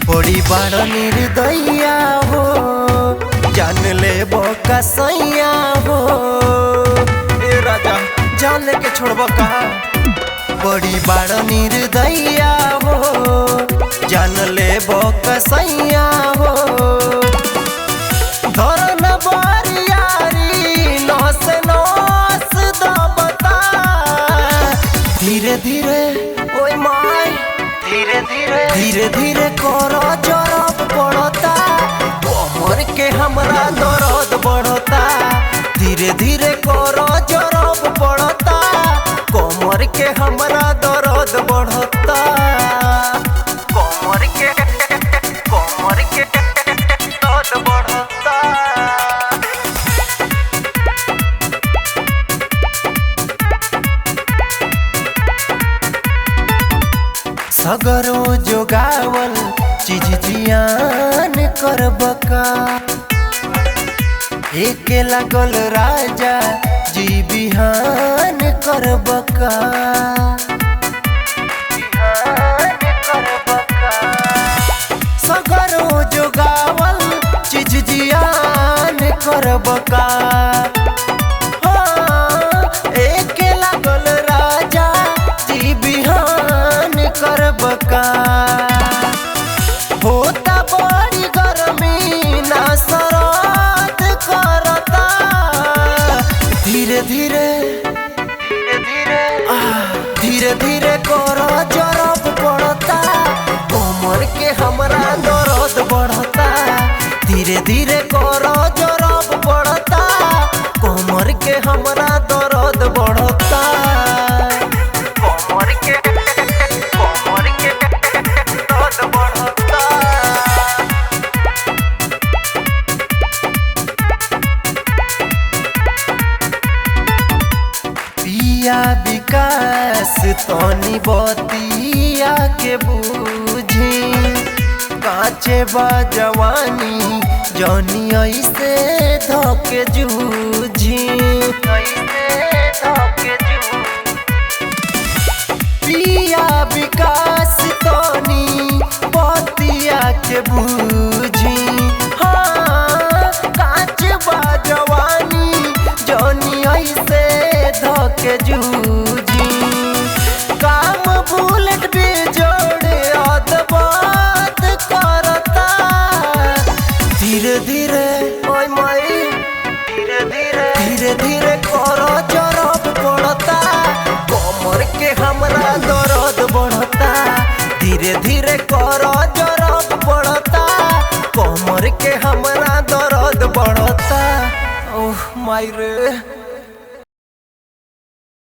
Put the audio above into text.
बड़ी बड़ निर्दया हो, जान ले बोका सैया हो। ए राजा जान लेके छोड़ब का? बड़ी बड़ निर्दया हो, जान ले बोका सैया हो। धरन बरियारी नस नस दबता, धीरे धीरे ओए माय धीरे धीरे करो जरब पड़ता, कमर के हमरा दर्द बढ़ता। धीरे धीरे करो जरब पड़ता, कमर के हमरा दर्द बढ़ता। कमर के दर्द बढ़ता। सगरो जोगावल चीज जियान करब का? एके लागल राजा जी बिहान करब का? सगरो जोगावल चीज जियान करब का? एके लागल राजा जी बिहान करब का? होता बड़ी गर्मी ना सरद करता, धीरे धीरे करो जरब पड़ता, कमर के हमरा दर्द बढ़ता। धीरे धीरे करो जरब पड़ता, कमर के हमरा दर्द बढ़ता। कमर के दर्द बढ़ता। पिया विकास तनी बतिया के बूझी, काचे बा जवानी जौनी ऐसे धोके जूझी। पिया विकास तनी बतिया के बूझी, हाँ काच बा जवानी जौनी ऐसे धोके जूझी। काम बुलेट भी जोड़े अदबात करता, धीरे धीरे ओए माई धीरे धीरे करो जरब पड़ता, कमर के हमरा दर्द बढ़ता। धीरे धीरे करो जरब पड़ता, कमर के हमरा दर्द बढ़ता। ओह माई रे।